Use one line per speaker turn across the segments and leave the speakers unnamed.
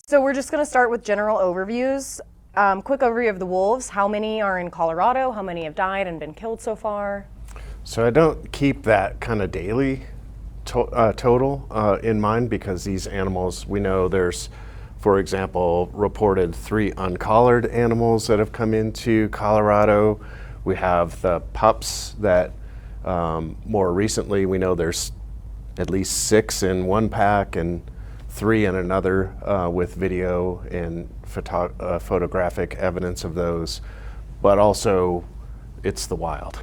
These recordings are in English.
So we're just going to start with general overviews. Quick overview of the wolves. How many are in Colorado? How many have died and been killed so far?
So I don't keep that kind of daily total in mind, because these animals, we know there's, for example, reported 3 uncollared animals that have come into Colorado. We have the pups that more recently we know there's at least 6 in one pack and 3 in another, with video and photographic evidence of those. But also, it's the wild.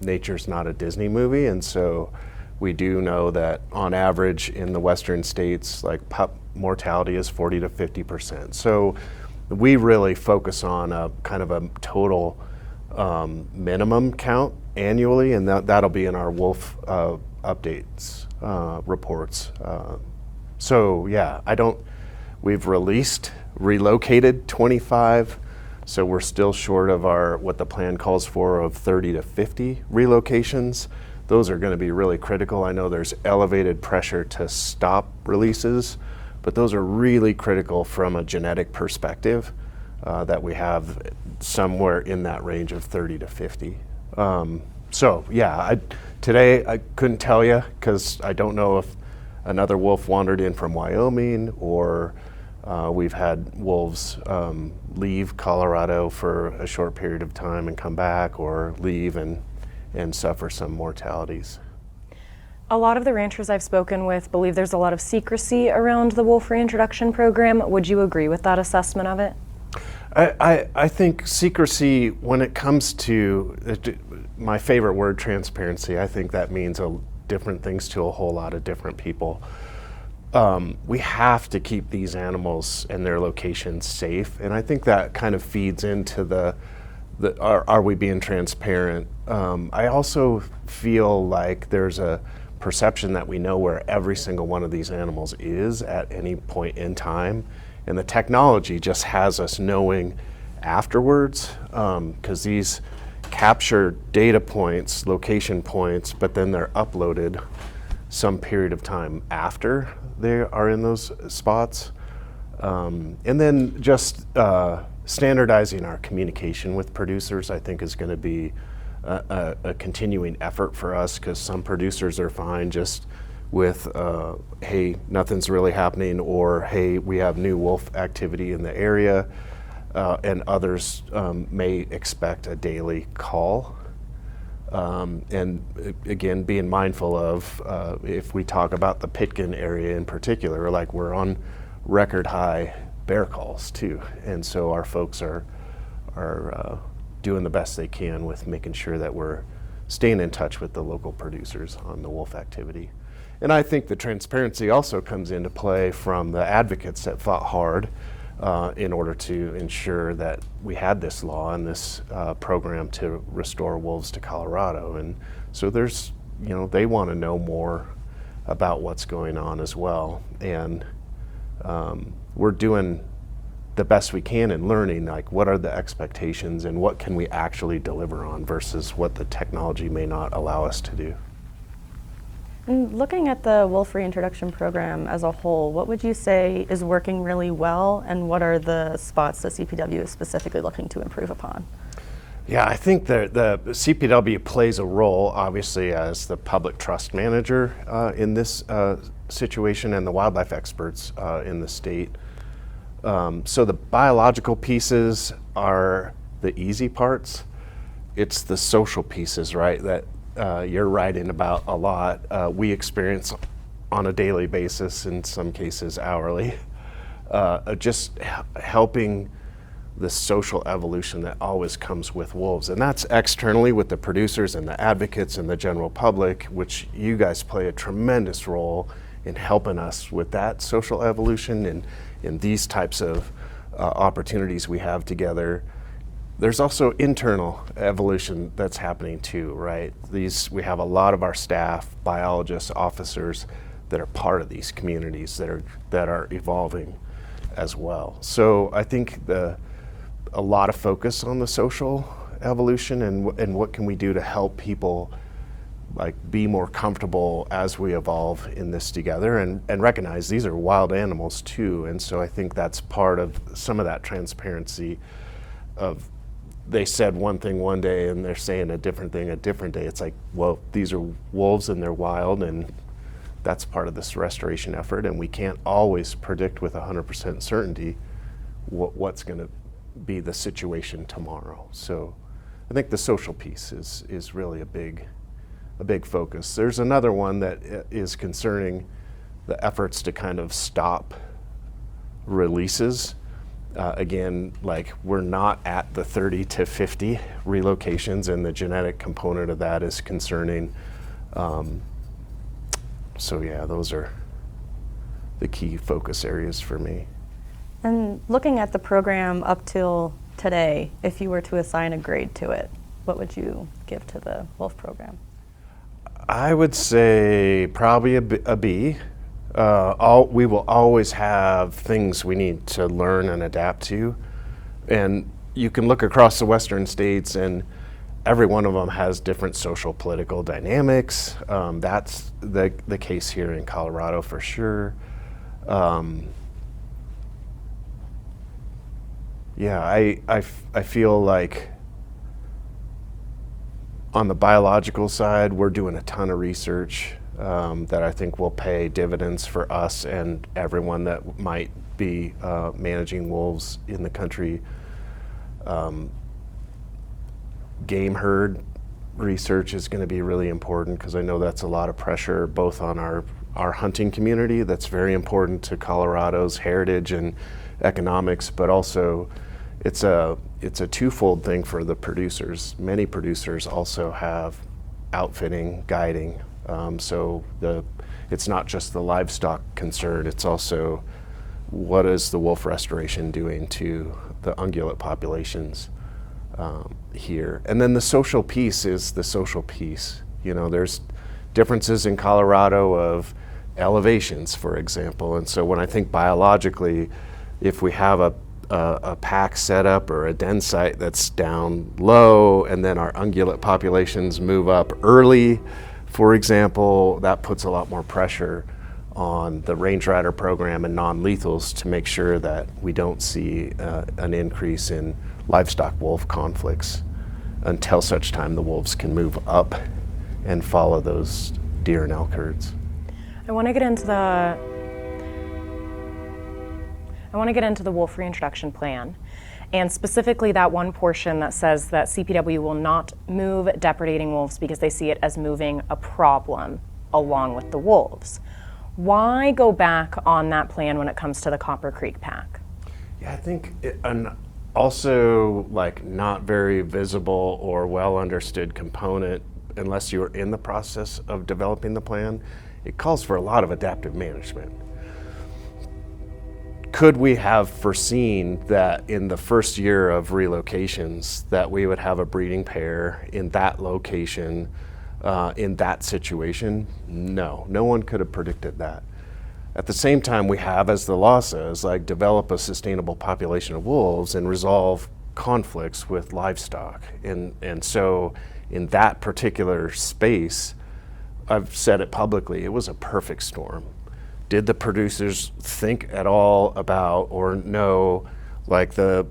Nature's not a Disney movie, and so we do know that on average in the western states, like pup mortality is 40 to 50%. So we really focus on a kind of a total minimum count annually, and that'll be in our wolf updates reports. So yeah, we've relocated 25, so we're still short of what the plan calls for of 30 to 50 relocations. Those are going to be really critical. I know there's elevated pressure to stop releases, but those are really critical from a genetic perspective, that we have somewhere in that range of 30 to 50. So yeah, today I couldn't tell you, because I don't know if another wolf wandered in from Wyoming, or we've had wolves leave Colorado for a short period of time and come back, or leave and suffer some mortalities.
A lot of the ranchers I've spoken with believe there's a lot of secrecy around the wolf reintroduction program. Would you agree with that assessment of it?
I think secrecy, when it comes to my favorite word, transparency, I think that means different things to a whole lot of different people. We have to keep these animals and their locations safe, and I think that kind of feeds into are we being transparent? I also feel like there's a perception that we know where every single one of these animals is at any point in time, and the technology just has us knowing afterwards, because these capture data points, location points, but then they're uploaded some period of time after they are in those spots. And then just standardizing our communication with producers, I think, is going to be a continuing effort for us, because some producers are fine just with, hey, nothing's really happening, or hey, we have new wolf activity in the area, and others may expect a daily call. And again, being mindful of, if we talk about the Pitkin area in particular, like we're on record high bear calls too, and so our folks are doing the best they can with making sure that we're staying in touch with the local producers on the wolf activity. And I think the transparency also comes into play from the advocates that fought hard in order to ensure that we had this law and this program to restore wolves to Colorado. And so there's, they want to know more about what's going on as well. And we're doing the best we can in learning, like, what are the expectations and what can we actually deliver on versus what the technology may not allow us to do.
And looking at the wolf reintroduction program as a whole, what would you say is working really well, and what are the spots that CPW is specifically looking to improve upon?
Yeah, I think the CPW plays a role, obviously, as the public trust manager in this situation, and the wildlife experts in the state. So the biological pieces are the easy parts. It's the social pieces, right, that you're writing about a lot. We experience on a daily basis, in some cases hourly, just helping the social evolution that always comes with wolves. And that's externally with the producers and the advocates and the general public, which you guys play a tremendous role in helping us with that social evolution and in these types of opportunities we have together. There's also internal evolution that's happening too, right? We have a lot of our staff, biologists, officers, that are part of these communities that are evolving as well. So I think a lot of focus on the social evolution and what can we do to help people like be more comfortable as we evolve in this together, and recognize these are wild animals too. And so I think that's part of some of that transparency of, they said one thing one day and they're saying a different thing a different day. It's like, well, these are wolves and they're wild, and that's part of this restoration effort, and we can't always predict with 100% certainty what's going to be the situation tomorrow. So I think the social piece is really a big focus. There's another one that is concerning the efforts to kind of stop releases. Again, like, we're not at the 30 to 50 relocations, and the genetic component of that is concerning. So yeah, those are the key focus areas for me.
And looking at the program up till today, if you were to assign a grade to it, what would you give to the wolf program?
I would say probably a B. We will always have things we need to learn and adapt to. And you can look across the western states, and every one of them has different social political dynamics. That's the case here in Colorado for sure. Yeah, I feel like on the biological side, we're doing a ton of research that I think will pay dividends for us and everyone that might be managing wolves in the country. Game herd research is going to be really important, because I know that's a lot of pressure both on our hunting community, that's very important to Colorado's heritage and economics, but also it's a twofold thing for the producers. Many producers also have outfitting, guiding, so it's not just the livestock concern, it's also what is the wolf restoration doing to the ungulate populations here. And then the social piece is the social piece. You know, there's differences in Colorado of elevations, for example, and so when I think biologically, if we have a pack setup or a den site that's down low, and then our ungulate populations move up early, for example, that puts a lot more pressure on the range rider program and non-lethals to make sure that we don't see an increase in livestock wolf conflicts until such time the wolves can move up and follow those deer and elk herds.
I want to get into the wolf reintroduction plan, and specifically that one portion that says that CPW will not move depredating wolves because they see it as moving a problem along with the wolves. Why go back on that plan when it comes to the Copper Creek pack?
Yeah, I think also like not very visible or well understood component, unless you're in the process of developing the plan, it calls for a lot of adaptive management. Could we have foreseen that in the first year of relocations that we would have a breeding pair in that location, in that situation? No, no one could have predicted that. At the same time, we have, as the law says, like develop a sustainable population of wolves and resolve conflicts with livestock. And so in that particular space, I've said it publicly, it was a perfect storm. Did the producers think at all about or know like the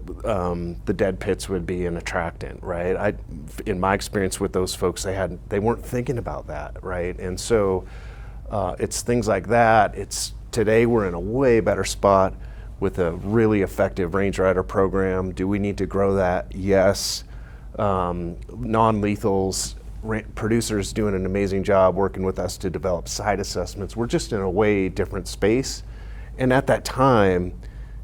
dead pits would be an attractant, right? In my experience with those folks, they weren't thinking about that, right? And so it's things like that. Today we're in a way better spot with a really effective range rider program. Do we need to grow that? Yes. Non-lethals, producers doing an amazing job working with us to develop site assessments. We're just in a way different space. And at that time,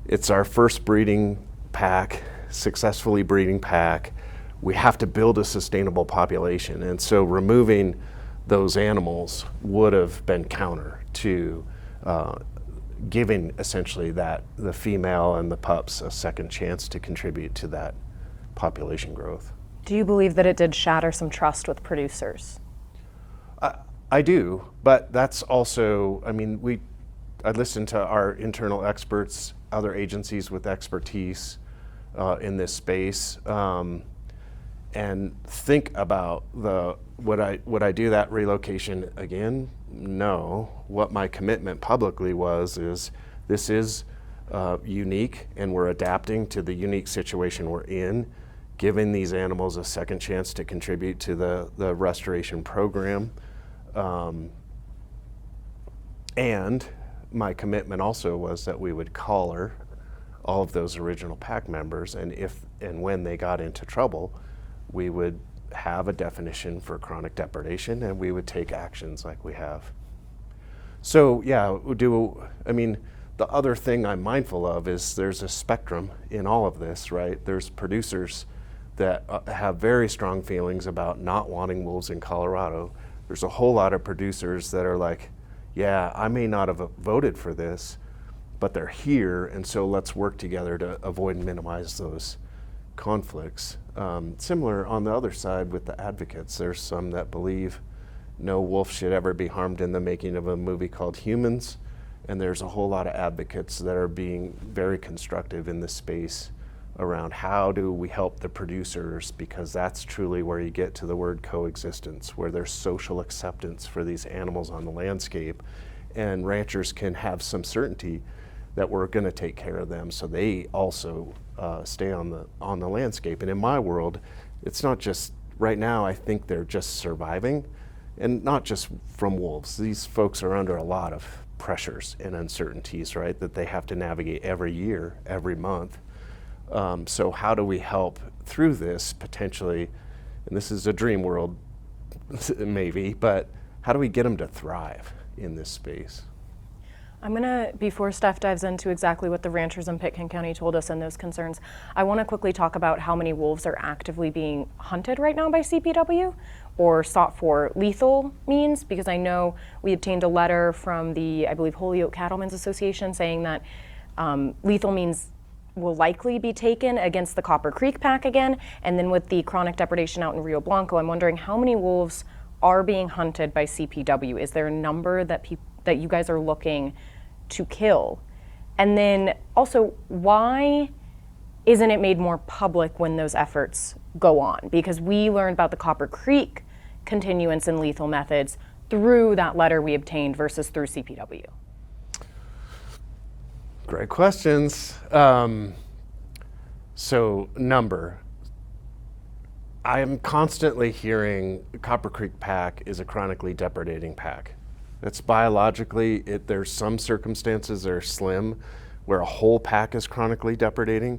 it's our first breeding pack, successfully breeding pack. We have to build a sustainable population. And so removing those animals would have been counter to giving essentially the female and the pups a second chance to contribute to that population growth.
Do you believe that it did shatter some trust with producers?
I do, but that's also, I mean, I listened to our internal experts, other agencies with expertise in this space, and think about would I do that relocation again? No. What my commitment publicly is this is unique, and we're adapting to the unique situation we're in, giving these animals a second chance to contribute to the restoration program. And my commitment also was that we would collar all of those original pack members, and if and when they got into trouble, we would have a definition for chronic depredation, and we would take actions like we have. So yeah, the other thing I'm mindful of is there's a spectrum in all of this, right? There's producers that have very strong feelings about not wanting wolves in Colorado. There's a whole lot of producers that are like, yeah, I may not have voted for this, but they're here, and so let's work together to avoid and minimize those conflicts. Similar on the other side with the advocates. There's some that believe no wolf should ever be harmed in the making of a movie called Humans, and there's a whole lot of advocates that are being very constructive in this space around how do we help the producers, because that's truly where you get to the word coexistence, where there's social acceptance for these animals on the landscape, and ranchers can have some certainty that we're going to take care of them so they also stay on the landscape. And in my world, it's not just, right now I think they're just surviving, and not just from wolves. These folks are under a lot of pressures and uncertainties, right, that they have to navigate every year, every month. So how do we help through this potentially, and this is a dream world maybe, but how do we get them to thrive in this space?
I'm gonna, before Steph dives into exactly what the ranchers in Pitkin County told us and those concerns, I wanna quickly talk about how many wolves are actively being hunted right now by CPW or sought for lethal means, because I know we obtained a letter from the, I believe, Holyoke Cattlemen's Association saying that lethal means will likely be taken against the Copper Creek pack again, and then with the chronic depredation out in Rio Blanco, I'm wondering how many wolves are being hunted by CPW? Is there a number that you guys are looking to kill? And then also, why isn't it made more public when those efforts go on? Because we learned about the Copper Creek continuance and lethal methods through that letter we obtained versus through CPW.
Great questions. So number, I am constantly hearing Copper Creek pack is a chronically depredating pack. It's biologically, there's some circumstances that are slim where a whole pack is chronically depredating.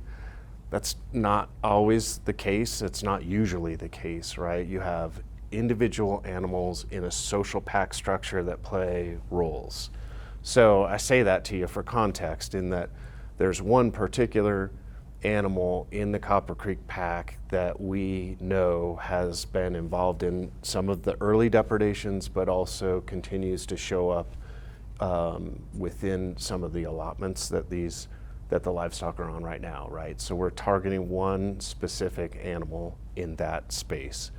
That's not always the case. It's not usually the case, right? You have individual animals in a social pack structure that play roles. So I say that to you for context in that there's one particular animal in the Copper Creek pack that we know has been involved in some of the early depredations, but also continues to show up within some of the allotments that the livestock are on right now, right? So we're targeting one specific animal in that space.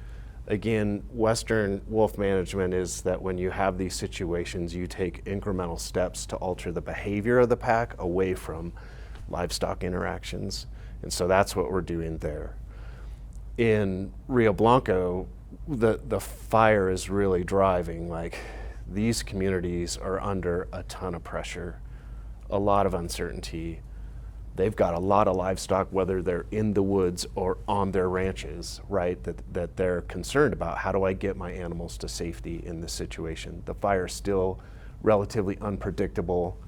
Again, Western wolf management is that when you have these situations, you take incremental steps to alter the behavior of the pack away from livestock interactions. And so that's what we're doing there. In Rio Blanco, the fire is really driving. Like, these communities are under a ton of pressure, a lot of uncertainty. They've got a lot of livestock, whether they're in the woods or on their ranches, right, that they're concerned about. How do I get my animals to safety in this situation? The fire is still relatively unpredictable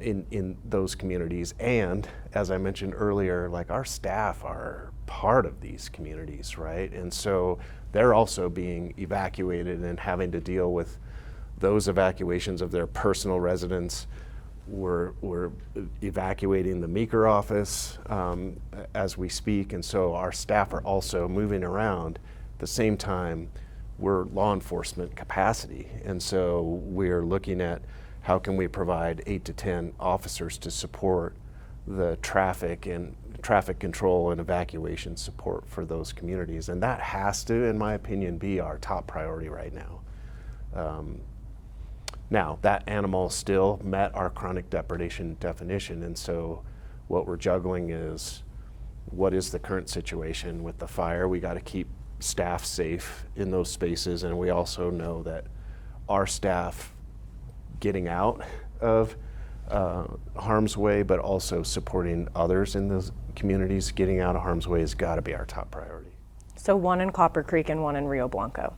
in those communities. And as I mentioned earlier, like, our staff are part of these communities, right? And so they're also being evacuated and having to deal with those evacuations of their personal residence. We're evacuating the Meeker office as we speak, and so our staff are also moving around. At the same time, we're law enforcement capacity, and so we're looking at how can we provide 8 to 10 officers to support the traffic control and evacuation support for those communities. And that has to, in my opinion, be our top priority right now. Now, that animal still met our chronic depredation definition, and so what we're juggling is what is the current situation with the fire. We got to keep staff safe in those spaces, and we also know that our staff getting out of harm's way, but also supporting others in those communities getting out of harm's way has got to be our top priority.
So one in Copper Creek and one in Rio Blanco.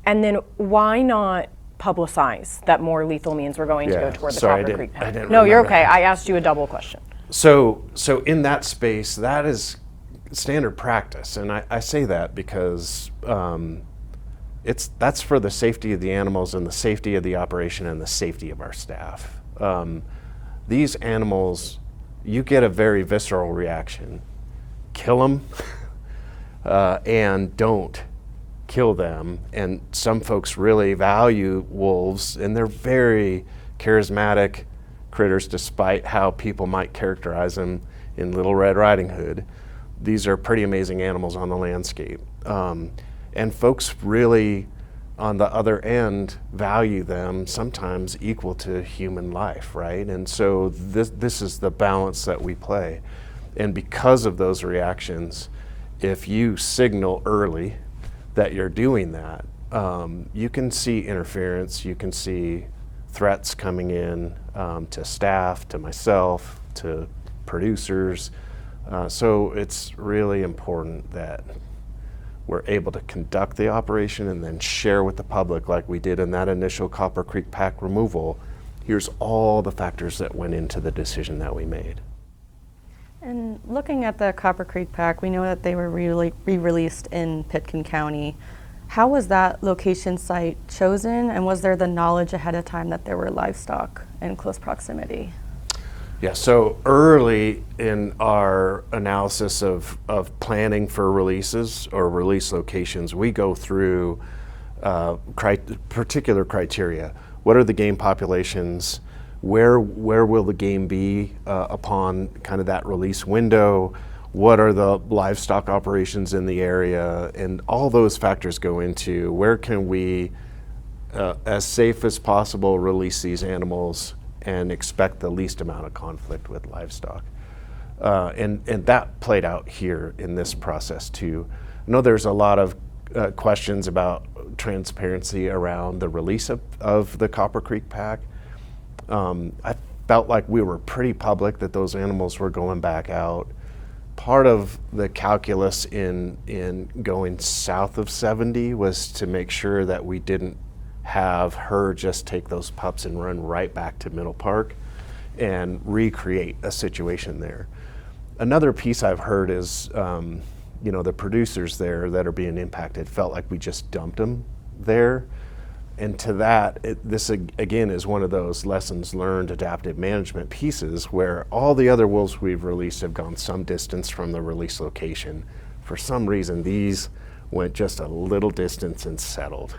And then why not publicize that more lethal means we're going to go toward the Copper Creek path? No, you're okay. I asked you a double question.
So in that space, that is standard practice, and I say that because that's for the safety of the animals and the safety of the operation and the safety of our staff. These animals, you get a very visceral reaction. Kill them and don't kill them. And some folks really value wolves, and they're very charismatic critters despite how people might characterize them in Little Red Riding Hood. These are pretty amazing animals on the landscape. And folks really, on the other end, value them sometimes equal to human life, right? And so this is the balance that we play. And because of those reactions, if you signal early that you're doing that, you can see interference, you can see threats coming in to staff, to myself, to producers. So it's really important that we're able to conduct the operation and then share with the public, like we did in that initial Copper Creek pack removal. Here's all the factors that went into the decision that we made.
And looking at the Copper Creek pack, we know that they were re-released in Pitkin County. How was that location site chosen, and was there the knowledge ahead of time that there were livestock in close proximity?
Yeah, so early in our analysis of planning for releases or release locations, we go through particular criteria. What are the game populations? Where will the game be upon kind of that release window? What are the livestock operations in the area? And all those factors go into where can we, as safe as possible, release these animals and expect the least amount of conflict with livestock. And that played out here in this process too. I know there's a lot of questions about transparency around the release of the Copper Creek pack. I felt like we were pretty public that those animals were going back out. Part of the calculus in going south of 70 was to make sure that we didn't have her just take those pups and run right back to Middle Park and recreate a situation there. Another piece I've heard is, the producers there that are being impacted felt like we just dumped them there. And to that, this again is one of those lessons learned adaptive management pieces where all the other wolves we've released have gone some distance from the release location. For some reason, these went just a little distance and settled.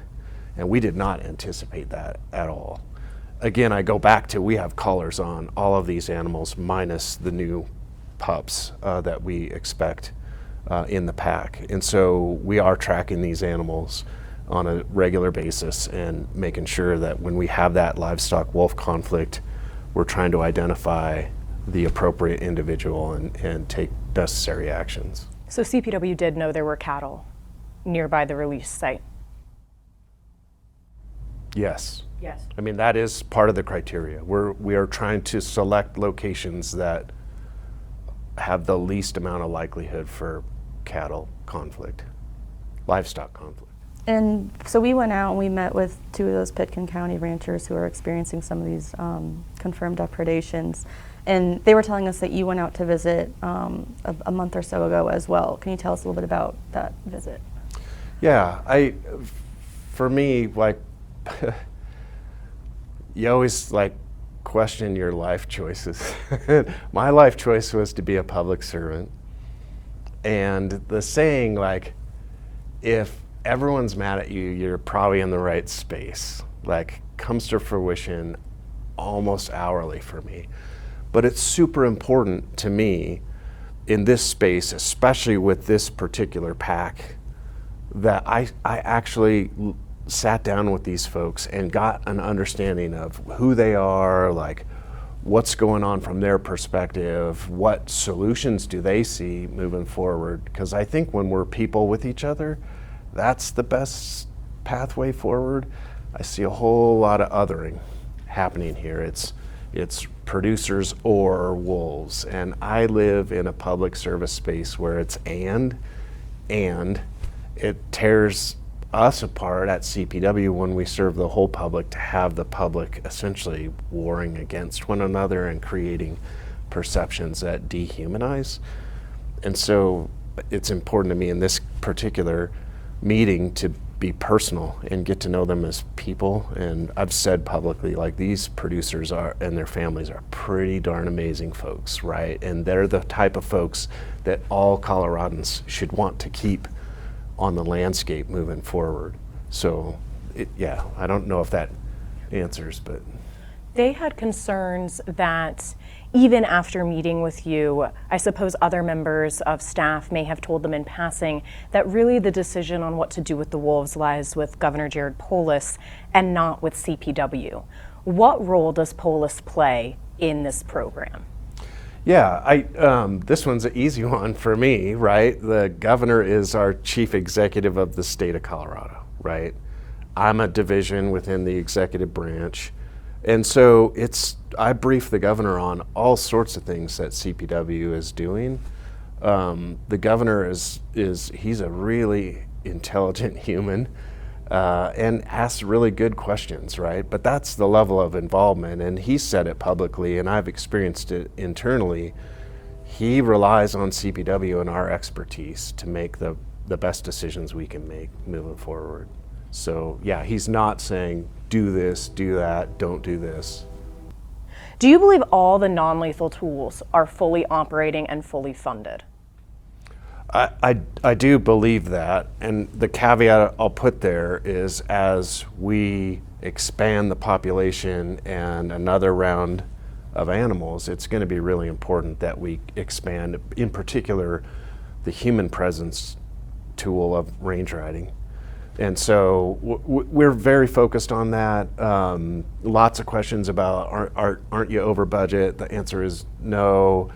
And we did not anticipate that at all. Again, I go back to we have collars on all of these animals minus the new pups that we expect in the pack. And so we are tracking these animals on a regular basis and making sure that when we have that livestock wolf conflict, we're trying to identify the appropriate individual and take necessary actions.
So CPW did know there were cattle nearby the release site?
Yes.
Yes.
I mean, that is part of the criteria. We are trying to select locations that have the least amount of likelihood for cattle conflict, livestock conflict.
And so we went out and we met with 2 of those Pitkin County ranchers who are experiencing some of these confirmed depredations. And they were telling us that you went out to visit a month or so ago as well. Can you tell us a little bit about that visit?
Yeah, for me, like, you always question your life choices. My life choice was to be a public servant. And the saying, if everyone's mad at you, you're probably in the right space, comes to fruition almost hourly for me. But it's super important to me in this space, especially with this particular pack, that I actually sat down with these folks and got an understanding of who they are, what's going on from their perspective, what solutions do they see moving forward? Because I think when we're people with each other, that's the best pathway forward. I see a whole lot of othering happening here. It's producers or wolves, and I live in a public service space where it's and it tears us apart at CPW when we serve the whole public to have the public essentially warring against one another and creating perceptions that dehumanize. And so it's important to me in this particular meeting to be personal and get to know them as people. And I've said publicly, like, these producers are and their families are pretty darn amazing folks, right? And they're the type of folks that all Coloradans should want to keep on the landscape moving forward. So yeah, I don't know if that answers, but.
They had concerns that even after meeting with you, I suppose other members of staff may have told them in passing that really the decision on what to do with the wolves lies with Governor Jared Polis and not with CPW. What role does Polis play in this program?
Yeah, this one's an easy one for me, right? The governor is our chief executive of the state of Colorado, right? I'm a division within the executive branch. And so I brief the governor on all sorts of things that CPW is doing. The governor he's a really intelligent human and asks really good questions, right? But that's the level of involvement, and he said it publicly, and I've experienced it internally. He relies on CPW and our expertise to make the best decisions we can make moving forward. So yeah, he's not saying, do this, do that, don't do this.
Do you believe all the non-lethal tools are fully operating and fully funded?
I do believe that, and the caveat I'll put there is as we expand the population and another round of animals, it's going to be really important that we expand, in particular, the human presence tool of range riding. And so we're very focused on that. Lots of questions about aren't you over budget? The answer is no.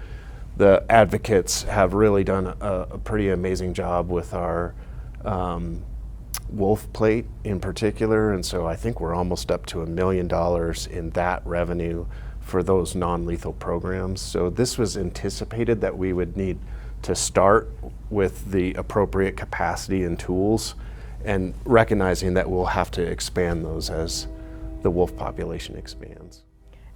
The advocates have really done a pretty amazing job with our wolf plate in particular, and so I think we're almost up to $1 million in that revenue for those non-lethal programs. So this was anticipated that we would need to start with the appropriate capacity and tools, and recognizing that we'll have to expand those as the wolf population expands.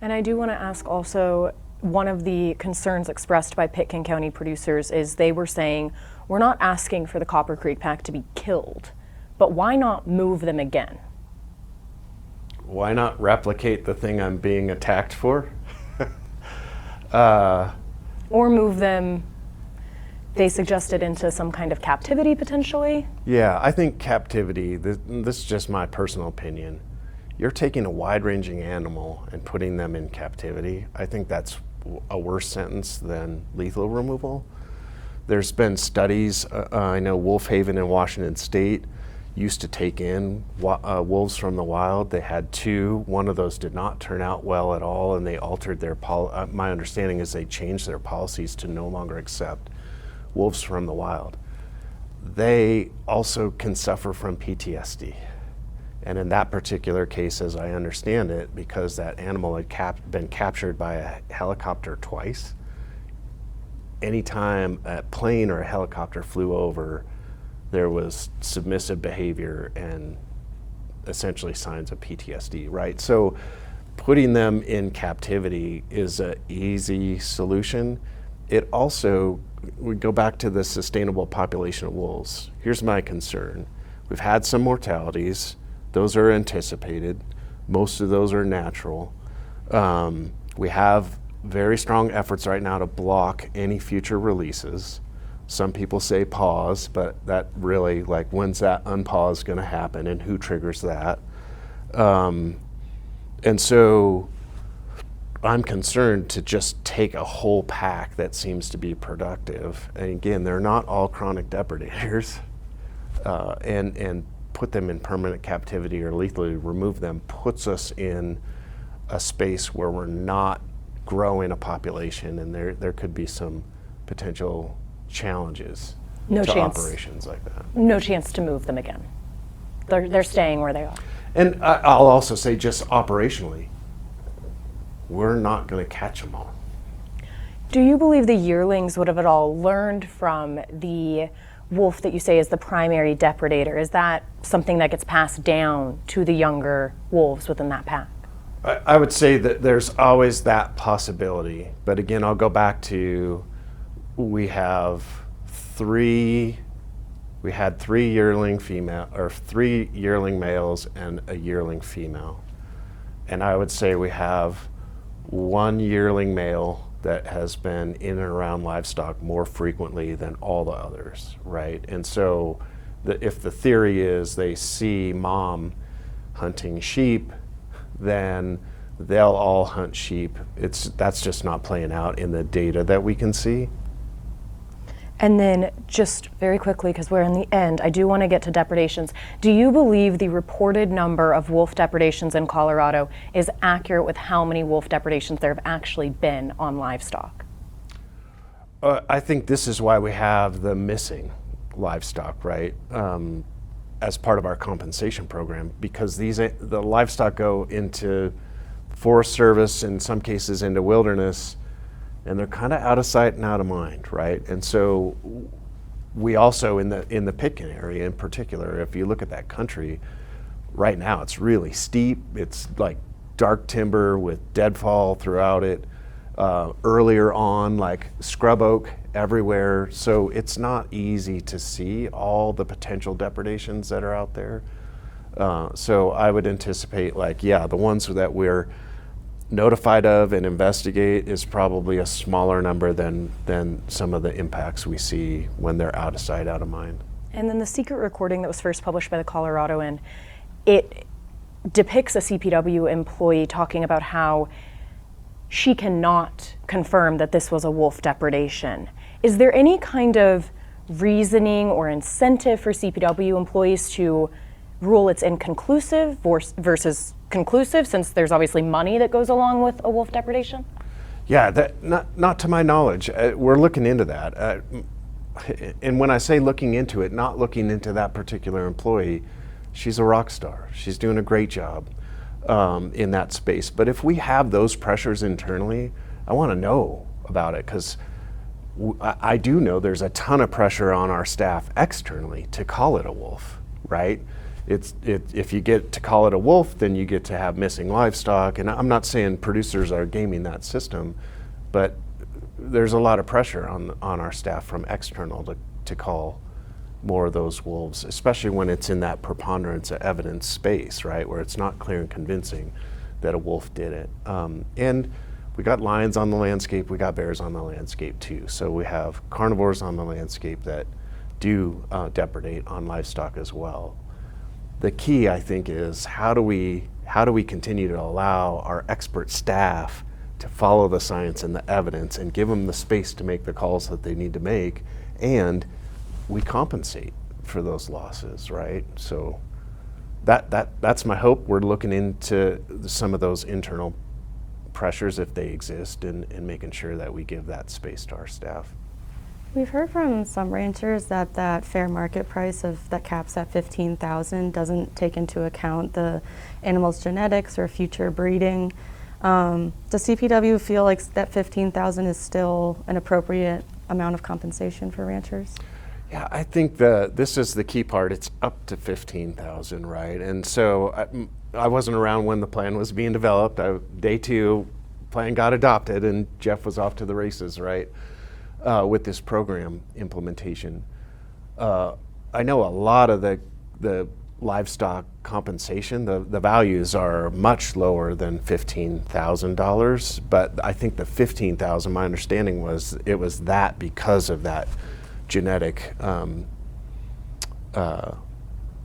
And I do want to ask also, one of the concerns expressed by Pitkin County producers is they were saying, we're not asking for the Copper Creek Pack to be killed, but why not move them again?
Why not replicate the thing I'm being attacked for?
Or move them, they suggested, into some kind of captivity potentially?
Yeah, I think captivity, this is just my personal opinion. You're taking a wide-ranging animal and putting them in captivity. I think that's a worse sentence than lethal removal. There's been studies, I know Wolf Haven in Washington State used to take in wolves from the wild. They had 2. One of those did not turn out well at all, and they altered their my understanding is they changed their policies to no longer accept wolves from the wild. They also can suffer from PTSD. And in that particular case, as I understand it, because that animal had been captured by a helicopter twice, anytime a plane or a helicopter flew over, there was submissive behavior and essentially signs of PTSD, right? So putting them in captivity is an easy solution. It also, we go back to the sustainable population of wolves. Here's my concern. We've had some mortalities. Those are anticipated. Most of those are natural. We have very strong efforts right now to block any future releases. Some people say pause, but that really, like, when's that unpause going to happen and who triggers that? And so I'm concerned to just take a whole pack that seems to be productive. And again, they're not all chronic depredators, and put them in permanent captivity or lethally remove them puts us in a space where we're not growing a population, and there could be some potential challenges
No
to
chance.
operations like that.
No chance to move them again. They're staying where they are.
And I'll also say, just operationally, we're not going to catch them all.
Do you believe the yearlings would have at all learned from the wolf that you say is the primary depredator? Is that something that gets passed down to the younger wolves within that pack?
I would say that there's always that possibility. But again, I'll go back to, we had three yearling males and a yearling female. And I would say we have one yearling male that has been in and around livestock more frequently than all the others, right? And so if the theory is they see mom hunting sheep, then they'll all hunt sheep. That's just not playing out in the data that we can see.
And then just very quickly, because we're in the end, I do want to get to depredations. Do you believe the reported number of wolf depredations in Colorado is accurate with how many wolf depredations there have actually been on livestock?
I think this is why we have the missing livestock, right? As part of our compensation program, because the livestock go into Forest Service, in some cases into wilderness, and they're kind of out of sight and out of mind, right? And so we also, in the Pitkin area in particular, if you look at that country, right now it's really steep. It's like dark timber with deadfall throughout it. Earlier on, like scrub oak everywhere. So it's not easy to see all the potential depredations that are out there. So I would anticipate, the ones that we're notified of and investigate is probably a smaller number than some of the impacts we see when they're out of sight, out of mind.
And then the secret recording that was first published by the Coloradoan, it depicts a CPW employee talking about how she cannot confirm that this was a wolf depredation. Is there any kind of reasoning or incentive for CPW employees to rule it's inconclusive versus conclusive, since there's obviously money that goes along with a wolf depredation?
Yeah, not to my knowledge. We're looking into that. And when I say looking into it, not looking into that particular employee, she's a rock star. She's doing a great job in that space. But if we have those pressures internally, I want to know about it, because I do know there's a ton of pressure on our staff externally to call it a wolf, right? If you get to call it a wolf, then you get to have missing livestock. And I'm not saying producers are gaming that system, but there's a lot of pressure on our staff from external to call more of those wolves, especially when it's in that preponderance of evidence space, right, where it's not clear and convincing that a wolf did it. And we got lions on the landscape, we got bears on the landscape too. So we have carnivores on the landscape that do depredate on livestock as well. The key, I think, is how do we continue to allow our expert staff to follow the science and the evidence and give them the space to make the calls that they need to make, and we compensate for those losses, right? So that's my hope. We're looking into some of those internal pressures, if they exist, and making sure that we give that space to our staff.
We've heard from some ranchers that fair market price that caps at $15,000 doesn't take into account the animal's genetics or future breeding. Does CPW feel like that $15,000 is still an appropriate amount of compensation for ranchers?
Yeah, I think this is the key part. It's up to $15,000, right? And so I wasn't around when the plan was being developed. Day two, plan got adopted, and Jeff was off to the races, right? With this program implementation. I know a lot of the livestock compensation, the values are much lower than $15,000, but I think the $15,000, my understanding was it was that because of that genetic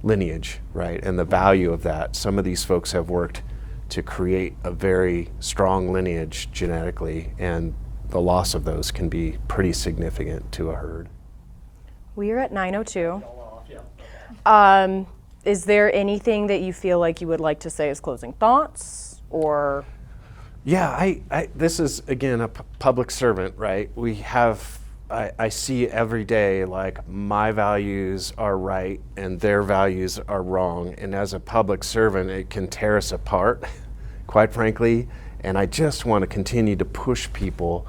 lineage, right? And the value of that. Some of these folks have worked to create a very strong lineage genetically, and the loss of those can be pretty significant to a herd.
We are at 9:02. Is there anything that you feel like you would like to say as closing thoughts, or?
Yeah, this is again a public servant, right? I see every day like my values are right and their values are wrong, and as a public servant, it can tear us apart, quite frankly. And I just want to continue to push people.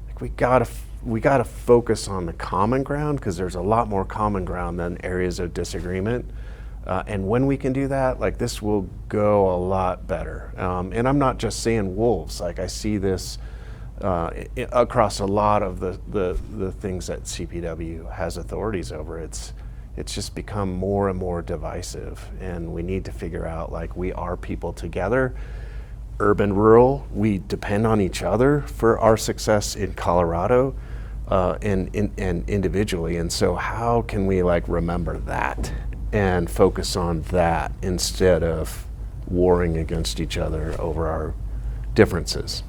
Like we gotta focus on the common ground, because there's a lot more common ground than areas of disagreement. And when we can do that, like this will go a lot better. And I'm not just saying wolves. Like I see this across a lot of the things that CPW has authorities over. It's just become more and more divisive, and we need to figure out like we are people together. Urban, rural, we depend on each other for our success in Colorado and individually. And so how can we like remember that and focus on that instead of warring against each other over our differences?